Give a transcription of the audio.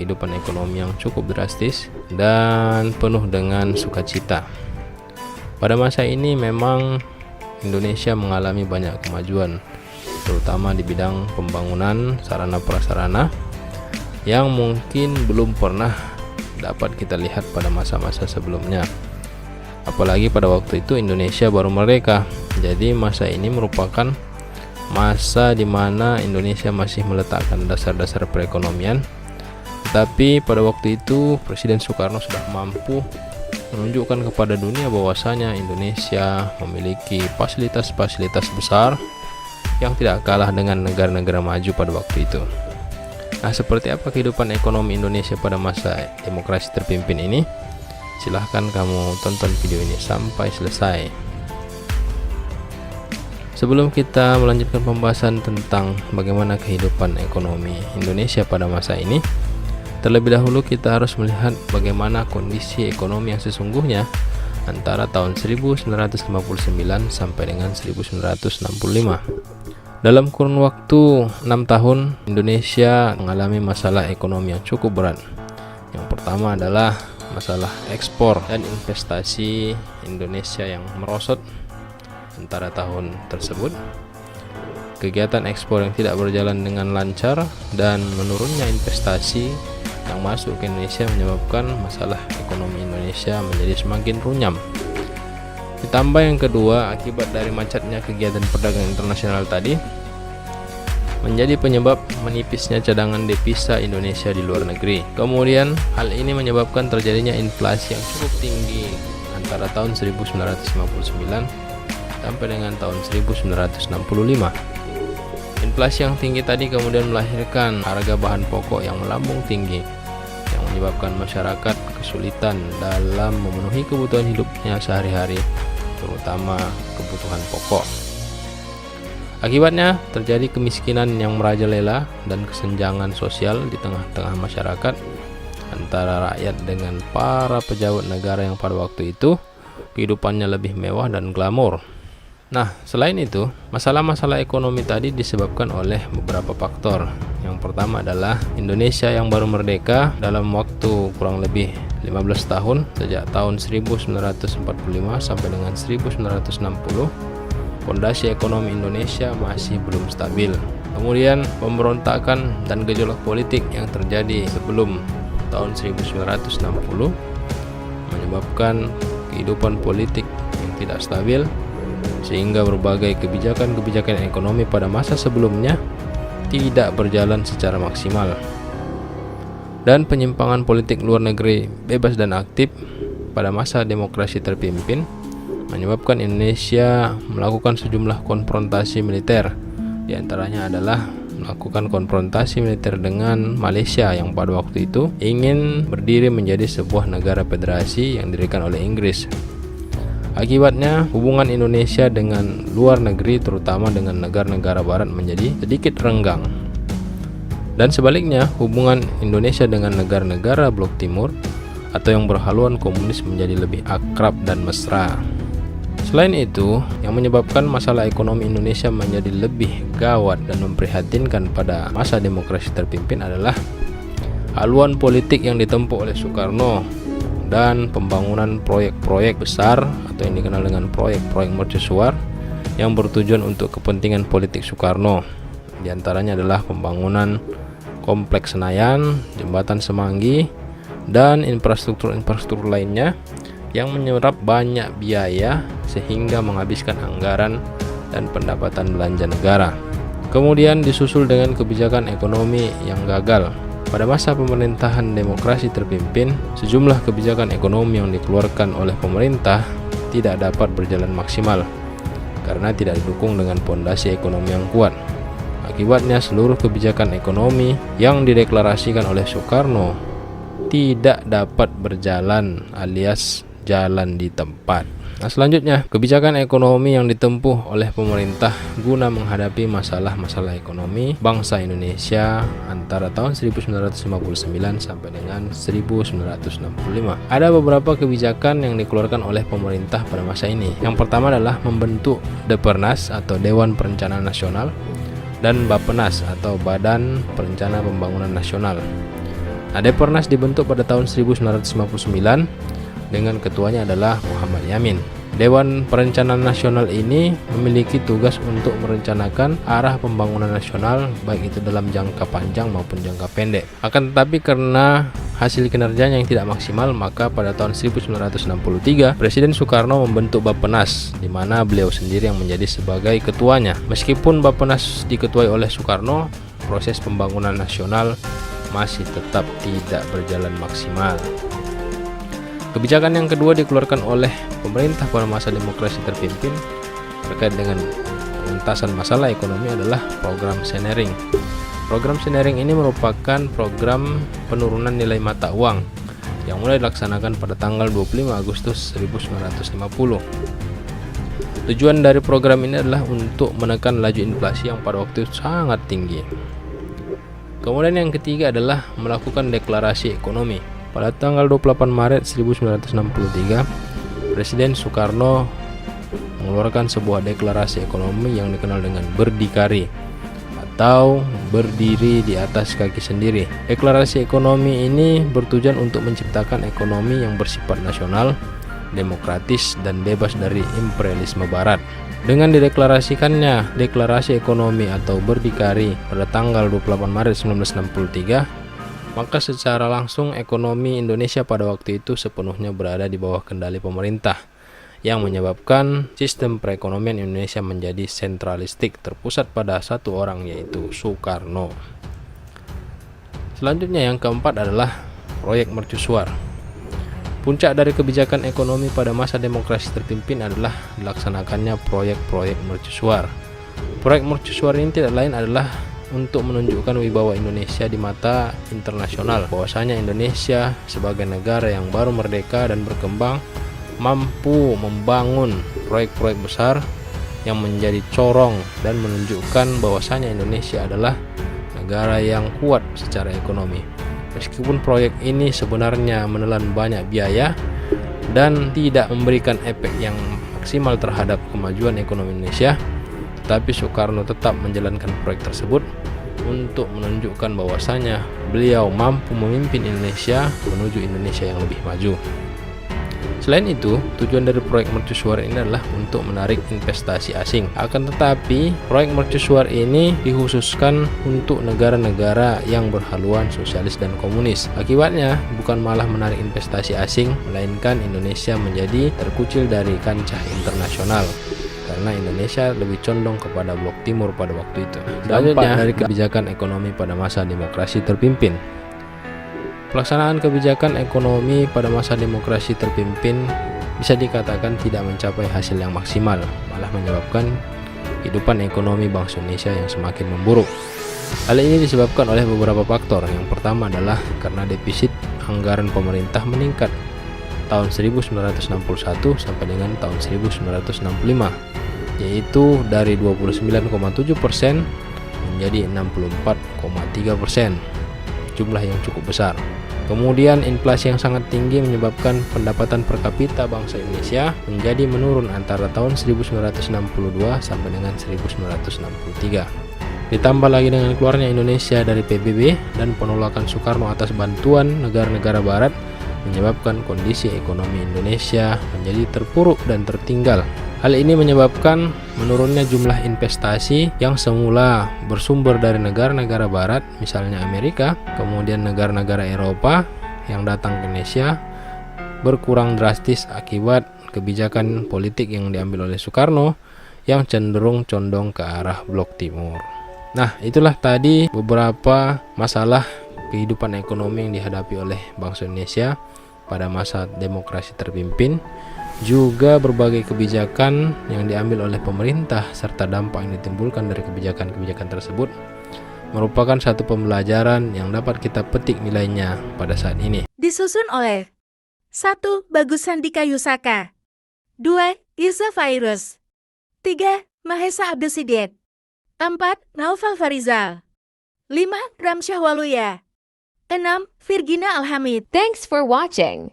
kehidupan ekonomi yang cukup drastis dan penuh dengan sukacita. Pada masa ini memang Indonesia mengalami banyak kemajuan, terutama di bidang pembangunan sarana prasarana yang mungkin belum pernah dapat kita lihat pada masa-masa sebelumnya. Apalagi pada waktu itu Indonesia baru merdeka. Jadi masa ini merupakan masa di mana Indonesia masih meletakkan dasar-dasar perekonomian. Tapi pada waktu itu Presiden Soekarno sudah mampu menunjukkan kepada dunia bahwasanya Indonesia memiliki fasilitas-fasilitas besar yang tidak kalah dengan negara-negara maju pada waktu itu. Nah, seperti apa kehidupan ekonomi Indonesia pada masa demokrasi terpimpin ini? Silahkan kamu tonton video ini sampai selesai. Sebelum kita melanjutkan pembahasan tentang bagaimana kehidupan ekonomi Indonesia pada masa ini, terlebih dahulu kita harus melihat bagaimana kondisi ekonomi yang sesungguhnya antara tahun 1959 sampai dengan 1965. Dalam kurun waktu 6 tahun, Indonesia mengalami masalah ekonomi yang cukup berat. Yang pertama adalah masalah ekspor dan investasi Indonesia yang merosot antara tahun tersebut. Kegiatan ekspor yang tidak berjalan dengan lancar dan menurunnya investasi yang masuk ke Indonesia menyebabkan masalah ekonomi Indonesia menjadi semakin runyam. Ditambah yang kedua, akibat dari macetnya kegiatan perdagangan internasional tadi menjadi penyebab menipisnya cadangan devisa Indonesia di luar negeri. Kemudian hal ini menyebabkan terjadinya inflasi yang cukup tinggi antara tahun 1959 sampai dengan tahun 1965. Inflasi yang tinggi tadi kemudian melahirkan harga bahan pokok yang melambung tinggi, yang menyebabkan masyarakat kesulitan dalam memenuhi kebutuhan hidupnya sehari-hari, terutama kebutuhan pokok. Akibatnya terjadi kemiskinan yang merajalela dan kesenjangan sosial di tengah-tengah masyarakat antara rakyat dengan para pejabat negara yang pada waktu itu kehidupannya lebih mewah dan glamor. Nah, selain itu, masalah-masalah ekonomi tadi disebabkan oleh beberapa faktor. Yang pertama adalah Indonesia yang baru merdeka dalam waktu kurang lebih 15 tahun, sejak tahun 1945 sampai dengan 1960. Fondasi ekonomi Indonesia masih belum stabil. Kemudian pemberontakan dan gejolak politik yang terjadi sebelum tahun 1960 menyebabkan kehidupan politik yang tidak stabil, sehingga berbagai kebijakan-kebijakan ekonomi pada masa sebelumnya tidak berjalan secara maksimal. Dan penyimpangan politik luar negeri bebas dan aktif pada masa demokrasi terpimpin menyebabkan Indonesia melakukan sejumlah konfrontasi militer. Di antaranya adalah melakukan konfrontasi militer dengan Malaysia yang pada waktu itu ingin berdiri menjadi sebuah negara federasi yang didirikan oleh Inggris. Akibatnya hubungan Indonesia dengan luar negeri, terutama dengan negara-negara barat, menjadi sedikit renggang. Dan sebaliknya, hubungan Indonesia dengan negara-negara blok timur atau yang berhaluan komunis menjadi lebih akrab dan mesra. Selain itu, yang menyebabkan masalah ekonomi Indonesia menjadi lebih gawat dan memprihatinkan pada masa demokrasi terpimpin adalah haluan politik yang ditempuh oleh Soekarno dan pembangunan proyek-proyek besar atau yang dikenal dengan proyek-proyek mercusuar yang bertujuan untuk kepentingan politik Soekarno. Di antaranya adalah pembangunan Kompleks Senayan, Jembatan Semanggi, dan infrastruktur lainnya yang menyerap banyak biaya sehingga menghabiskan anggaran dan pendapatan belanja negara. Kemudian disusul dengan kebijakan ekonomi yang gagal. Pada masa pemerintahan demokrasi terpimpin, sejumlah kebijakan ekonomi yang dikeluarkan oleh pemerintah tidak dapat berjalan maksimal karena tidak didukung dengan fondasi ekonomi yang kuat. Akibatnya seluruh kebijakan ekonomi yang dideklarasikan oleh Soekarno tidak dapat berjalan alias jalan di tempat. Nah, selanjutnya, kebijakan ekonomi yang ditempuh oleh pemerintah guna menghadapi masalah-masalah ekonomi bangsa Indonesia antara tahun 1959 sampai dengan 1965. Ada beberapa kebijakan yang dikeluarkan oleh pemerintah pada masa ini. Yang pertama adalah membentuk Depernas atau Dewan Perencanaan Nasional dan Bappenas atau Badan Perencana Pembangunan Nasional. Nah, Depernas dibentuk pada tahun 1959 dengan ketuanya adalah Muhammad Yamin. Dewan Perencanaan Nasional ini memiliki tugas untuk merencanakan arah pembangunan nasional baik itu dalam jangka panjang maupun jangka pendek. Akan tetapi karena hasil kinerjanya yang tidak maksimal, maka pada tahun 1963 Presiden Soekarno membentuk Bappenas, di mana beliau sendiri yang menjadi sebagai ketuanya. Meskipun Bappenas diketuai oleh Soekarno, proses pembangunan nasional masih tetap tidak berjalan maksimal. Kebijakan yang kedua dikeluarkan oleh pemerintah pada masa demokrasi terpimpin terkait dengan pengentasan masalah ekonomi adalah program Senering. Program Senering ini merupakan program penurunan nilai mata uang yang mulai dilaksanakan pada tanggal 25 Agustus 1950. Tujuan dari program ini adalah untuk menekan laju inflasi yang pada waktu itu sangat tinggi. Kemudian yang ketiga adalah melakukan deklarasi ekonomi. Pada tanggal 28 Maret 1963, Presiden Soekarno mengeluarkan sebuah deklarasi ekonomi yang dikenal dengan Berdikari atau berdiri di atas kaki sendiri. Deklarasi ekonomi ini bertujuan untuk menciptakan ekonomi yang bersifat nasional, demokratis, dan bebas dari imperialisme barat. Dengan dideklarasikannya deklarasi ekonomi atau Berdikari pada tanggal 28 Maret 1963, maka secara langsung ekonomi Indonesia pada waktu itu sepenuhnya berada di bawah kendali pemerintah, yang menyebabkan sistem perekonomian Indonesia menjadi sentralistik terpusat pada satu orang, yaitu Soekarno. Selanjutnya yang keempat adalah proyek mercusuar. Puncak dari kebijakan ekonomi pada masa demokrasi terpimpin adalah dilaksanakannya proyek-proyek mercusuar. Proyek mercusuar ini tidak lain adalah untuk menunjukkan wibawa Indonesia di mata internasional, bahwasanya Indonesia sebagai negara yang baru merdeka dan berkembang mampu membangun proyek-proyek besar yang menjadi corong dan menunjukkan bahwasanya Indonesia adalah negara yang kuat secara ekonomi. Meskipun proyek ini sebenarnya menelan banyak biaya dan tidak memberikan efek yang maksimal terhadap kemajuan ekonomi Indonesia, tapi Soekarno tetap menjalankan proyek tersebut untuk menunjukkan bahwasanya beliau mampu memimpin Indonesia menuju Indonesia yang lebih maju. Selain itu, tujuan dari proyek mercusuar ini adalah untuk menarik investasi asing. Akan tetapi, proyek mercusuar ini dikhususkan untuk negara-negara yang berhaluan sosialis dan komunis. Akibatnya, bukan malah menarik investasi asing, melainkan Indonesia menjadi terkucil dari kancah internasional, karena Indonesia lebih condong kepada blok timur pada waktu itu. Selanjutnya dari kebijakan ekonomi pada masa demokrasi terpimpin. Pelaksanaan kebijakan ekonomi pada masa demokrasi terpimpin bisa dikatakan tidak mencapai hasil yang maksimal, malah menyebabkan kehidupan ekonomi bangsa Indonesia yang semakin memburuk. Hal ini disebabkan oleh beberapa faktor. Yang pertama adalah karena defisit anggaran pemerintah meningkat tahun 1961 sampai dengan tahun 1965, yaitu dari 29,7% menjadi 64,3%, jumlah yang cukup besar. Kemudian inflasi yang sangat tinggi menyebabkan pendapatan per kapita bangsa Indonesia menjadi menurun antara tahun 1962 sampai dengan 1963. Ditambah lagi dengan keluarnya Indonesia dari PBB dan penolakan Soekarno atas bantuan negara-negara barat, menyebabkan kondisi ekonomi Indonesia menjadi terpuruk dan tertinggal. Hal ini menyebabkan menurunnya jumlah investasi yang semula bersumber dari negara-negara barat, misalnya Amerika, kemudian negara-negara Eropa yang datang ke Indonesia, berkurang drastis akibat kebijakan politik yang diambil oleh Soekarno yang cenderung condong ke arah blok timur. Nah, itulah tadi beberapa masalah kehidupan ekonomi yang dihadapi oleh bangsa Indonesia pada masa demokrasi terpimpin, juga berbagai kebijakan yang diambil oleh pemerintah serta dampak yang ditimbulkan dari kebijakan-kebijakan tersebut merupakan satu pembelajaran yang dapat kita petik nilainya pada saat ini. Disusun oleh 1. Bagus Sandika Yusaka, 2. Irsa Fairuz, 3. Mahesa Abdesidit, 4. Naufal Farizal, 5. Ramsyah Waluya, 6. Virgina Alhamid. Thanks for watching.